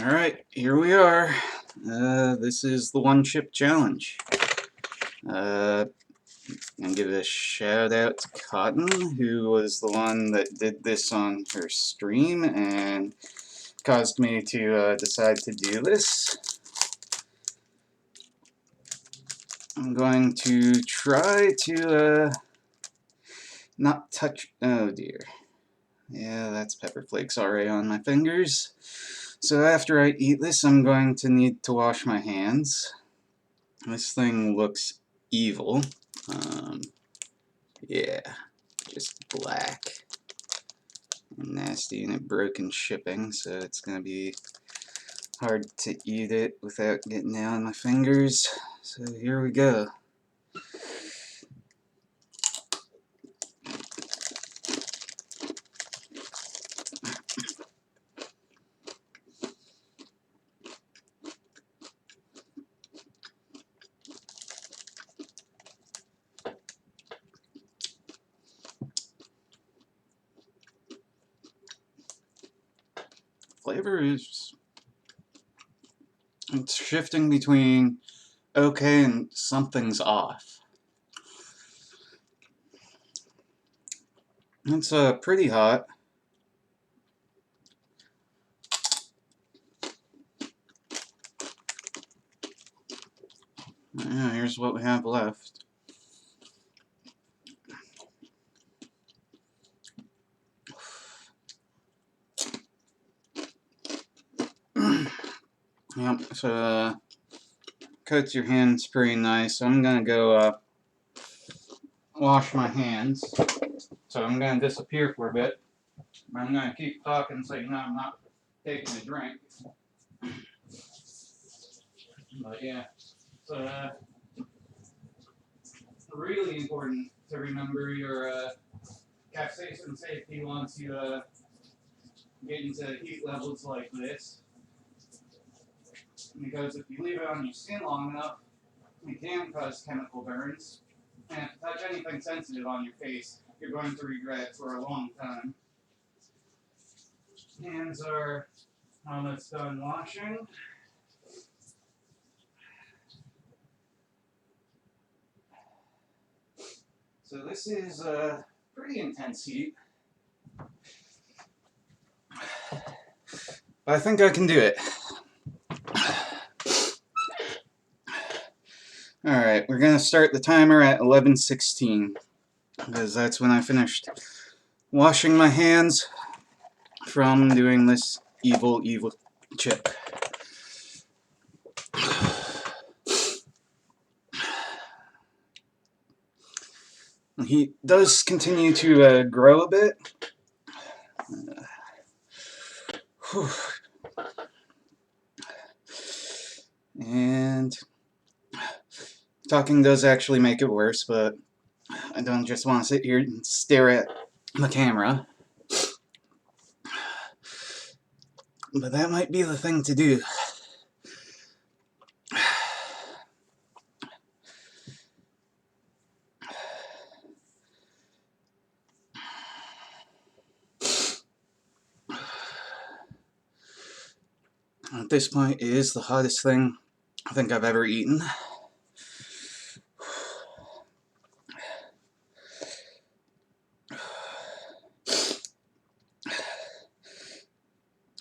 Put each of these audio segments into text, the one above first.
Alright, here we are. This is the one chip challenge. I'm gonna give a shout out to Cotton, who was the one that did this on her stream and caused me to decide to do this. I'm going to try to not touch. Oh dear. Yeah, that's pepper flakes already on my fingers. So after I eat this, I'm going to need to wash my hands. This thing looks evil. Yeah, just black and nasty, and it broke in shipping, so it's gonna be hard to eat it without getting it on my fingers. So here we go. Flavor is, it's shifting between okay and something's off. It's pretty hot. Yeah, here's what we have left. Yep, so coats your hands pretty nice. So I'm gonna go wash my hands. So I'm gonna disappear for a bit. I'm gonna keep talking so you know I'm not taking a drink. But yeah, so really important to remember your capsaicin safety once you get into heat levels like this. Because if you leave it on your skin long enough, it can cause chemical burns. And if you touch anything sensitive on your face, you're going to regret it for a long time. Hands are almost done washing. So this is pretty intense heat. But I think I can do it. Alright, we're going to start the timer at 11:16, because that's when I finished washing my hands from doing this evil chip. The heat does continue to grow a bit. And talking does actually make it worse, but I don't just want to sit here and stare at the camera. But that might be the thing to do. At this point, it is the hottest thing I think I've ever eaten.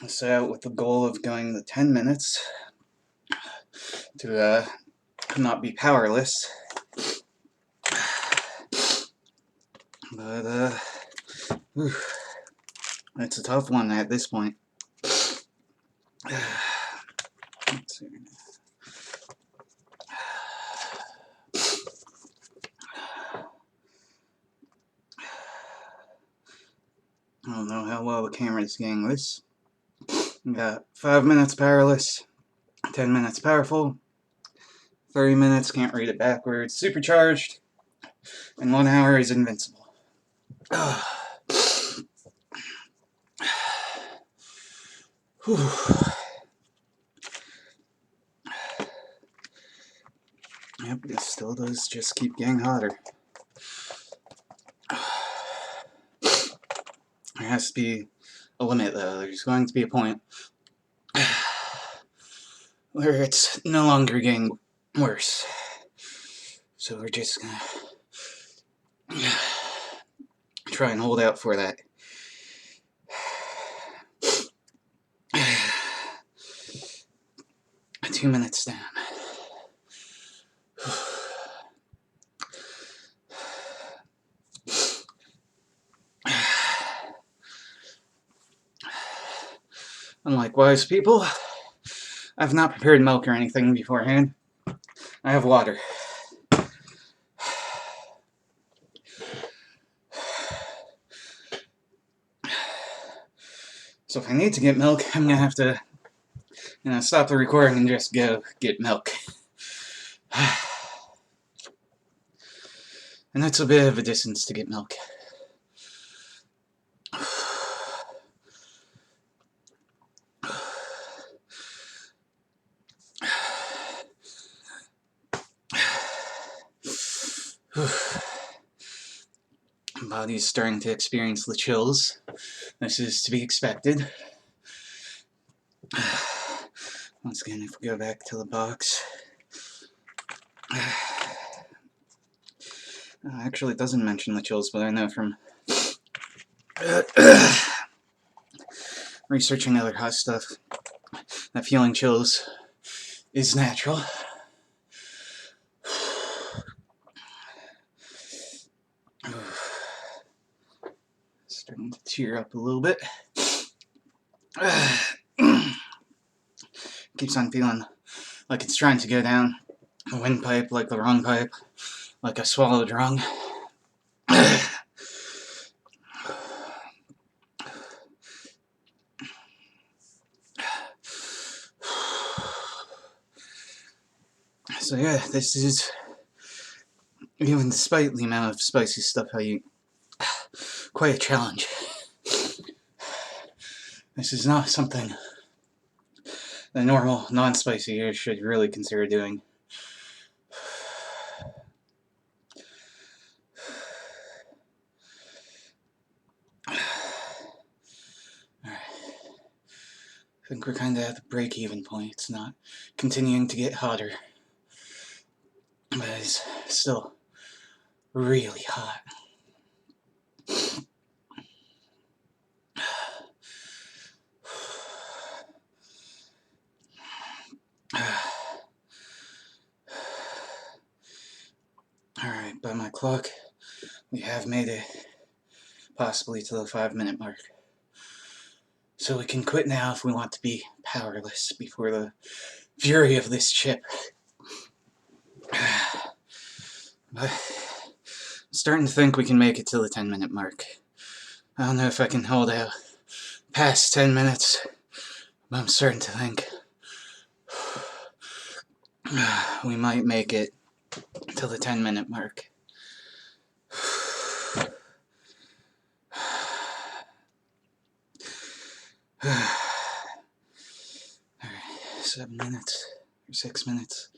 I set out with the goal of going the 10 minutes to not be powerless. But it's a tough one at this point. Let's see. I don't know how well the camera is getting this. We got 5 minutes powerless, 10 minutes powerful, 30 minutes can't read it backwards, supercharged, and 1 hour is invincible. Yep, it still does just keep getting hotter. There has to be a limit, though. There's going to be a point where it's no longer getting worse. So we're just gonna try and hold out for that. 2 minutes down. Unlike wise people, I've not prepared milk or anything beforehand. I have water. So if I need to get milk, I'm gonna have to, stop the recording and just go get milk. And that's a bit of a distance to get milk. Body's starting to experience the chills. This is to be expected. Once again, if we go back to the box. Actually, it doesn't mention the chills, but I know from researching other hot stuff that feeling chills is natural. Starting to tear up a little bit. Keeps on feeling like it's trying to go down the windpipe, like the wrong pipe, like I swallowed wrong. So yeah, this is, even despite the amount of spicy stuff I eat, quite a challenge. This is not something the normal, non-spicy eaters should really consider doing. Alright. I think we're kind of at the break-even point. It's not continuing to get hotter. But it's still really hot. Alright, by my clock, we have made it possibly to the 5-minute mark. So we can quit now if we want to be powerless before the fury of this chip. But I'm starting to think we can make it to the 10-minute mark. I don't know if I can hold out past 10 minutes, but I'm starting to think we might make it till the 10-minute mark. Alright, 7 minutes, or 6 minutes.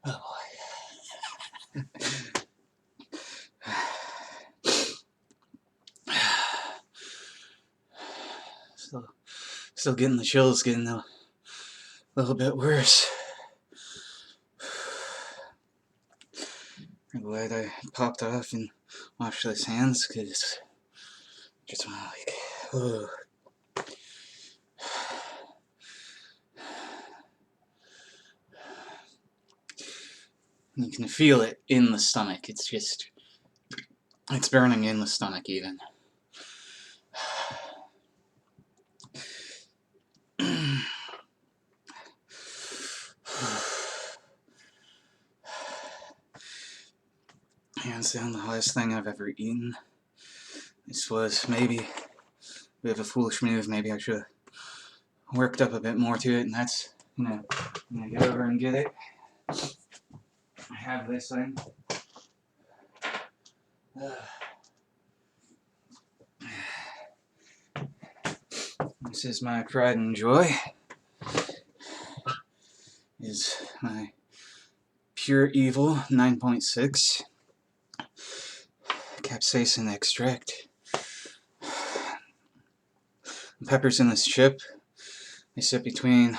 Oh boy. Still getting the chills, getting a little bit worse. I'm glad I popped off and washed those hands, because just want to ugh. You can feel it in the stomach. It's just, it's burning in the stomach even. Hands down the hottest thing I've ever eaten. This was maybe a bit of a foolish move. Maybe I should have worked up a bit more to it, and that's, I'm gonna get over and get it. I have this thing. This is my pride and joy. Is my Pure Evil 9.6 capsaicin extract. The peppers in this chip, they sit between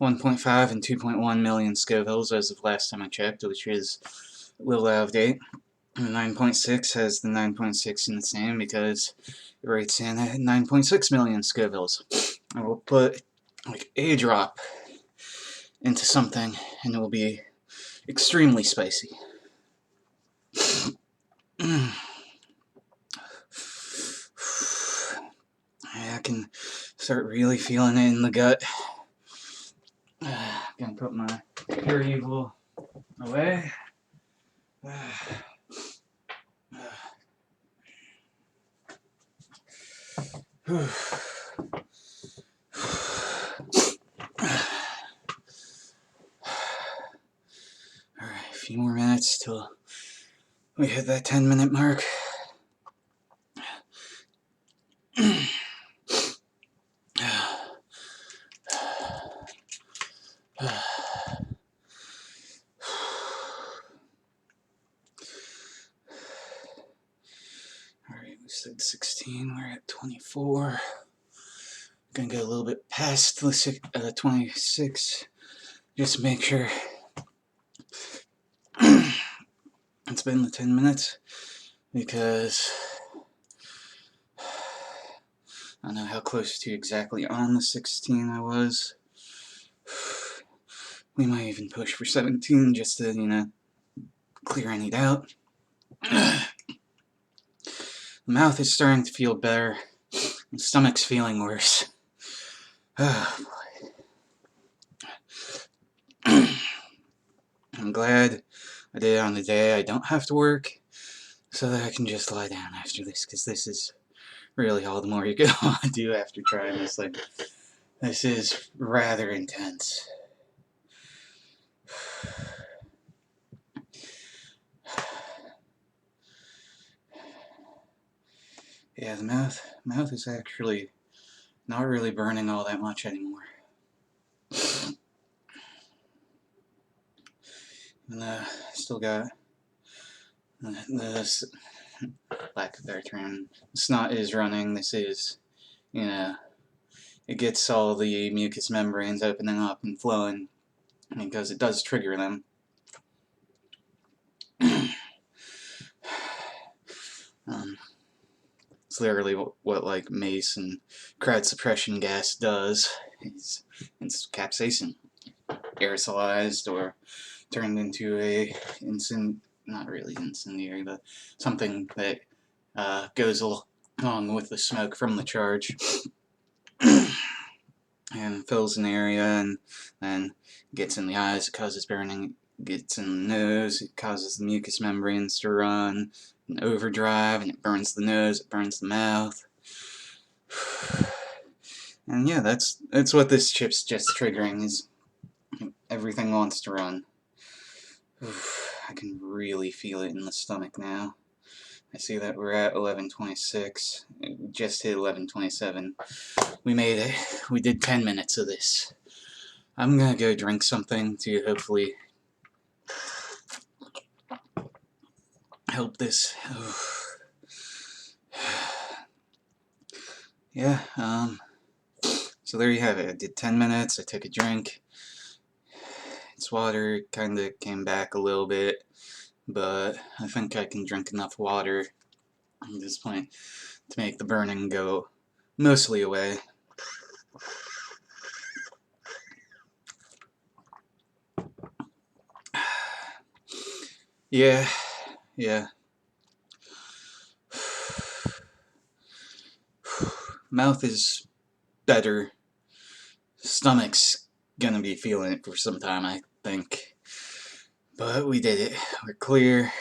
1.5 and 2.1 million Scovilles as of last time I checked, which is a little out of date. And 9.6 has the 9.6 in the same because it rates in at 9.6 million Scovilles. I will put like a drop into something and it will be extremely spicy. I can start really feeling it in the gut. Gonna put my pure evil away. Alright, a few more minutes till we hit that 10-minute mark. Alright, we said 16, we're at 24. Gonna go a little bit past the 26. Just make sure it's been the 10 minutes because I don't know how close to exactly on the 16 I was. We might even push for 17 just to, you know, clear any doubt. The mouth is starting to feel better. The stomach's feeling worse. Oh, boy. I'm glad I did it on the day I don't have to work so that I can just lie down after this, because this is really all the more you can do after trying this thing. This is rather intense. Yeah, the mouth is actually not really burning all that much anymore. And still got this, lack of better term, snot is running. This is, you know, it gets all the mucous membranes opening up and flowing because it does trigger them. It's literally what like mace and crowd suppression gas does. It's capsaicin, aerosolized or turned into a not really incendiary, but something that goes along with the smoke from the charge and fills an area and then gets in the eyes. It causes burning. It gets in the nose. It causes the mucous membranes to run in overdrive, and it burns the nose. It burns the mouth. And yeah, that's what this chip's just triggering, is everything wants to run. I can really feel it in the stomach now. I see that we're at 11:26. We just hit 11:27. We made it. We did 10 minutes of this. I'm gonna go drink something to hopefully help this. Yeah, so there you have it. I did 10 minutes, I took a drink. It's water, kinda came back a little bit, but I think I can drink enough water at this point to make the burning go mostly away. Yeah. Mouth is better. Stomach's gonna be feeling it for some time, I think. But we did it. We're clear.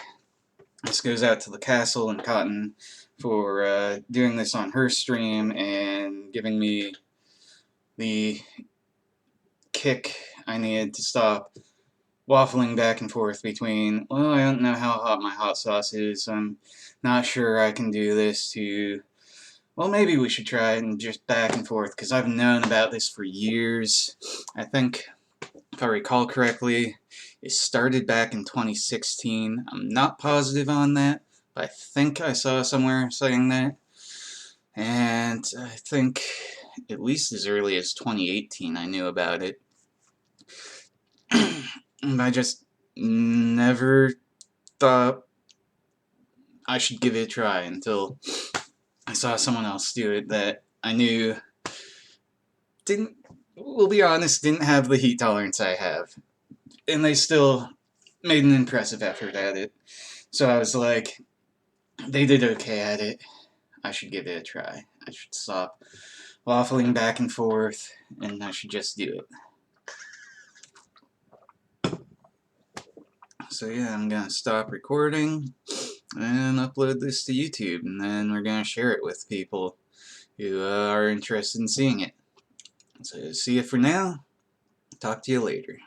This goes out to the Castle and Cotton for doing this on her stream and giving me the kick I needed to stop waffling back and forth between, well, I don't know how hot my hot sauce is, I'm not sure I can do this, to, well, maybe we should try it, and just back and forth, because I've known about this for years. I think, if I recall correctly, it started back in 2016. I'm not positive on that, but I think I saw somewhere saying that. And I think at least as early as 2018 I knew about it. And I just never thought I should give it a try until I saw someone else do it that I knew didn't, we'll be honest, didn't have the heat tolerance I have. And they still made an impressive effort at it. So I was like, they did okay at it. I should give it a try. I should stop waffling back and forth, and I should just do it. So yeah, I'm gonna stop recording and upload this to YouTube, and then we're gonna share it with people who are interested in seeing it. So see you for now. Talk to you later.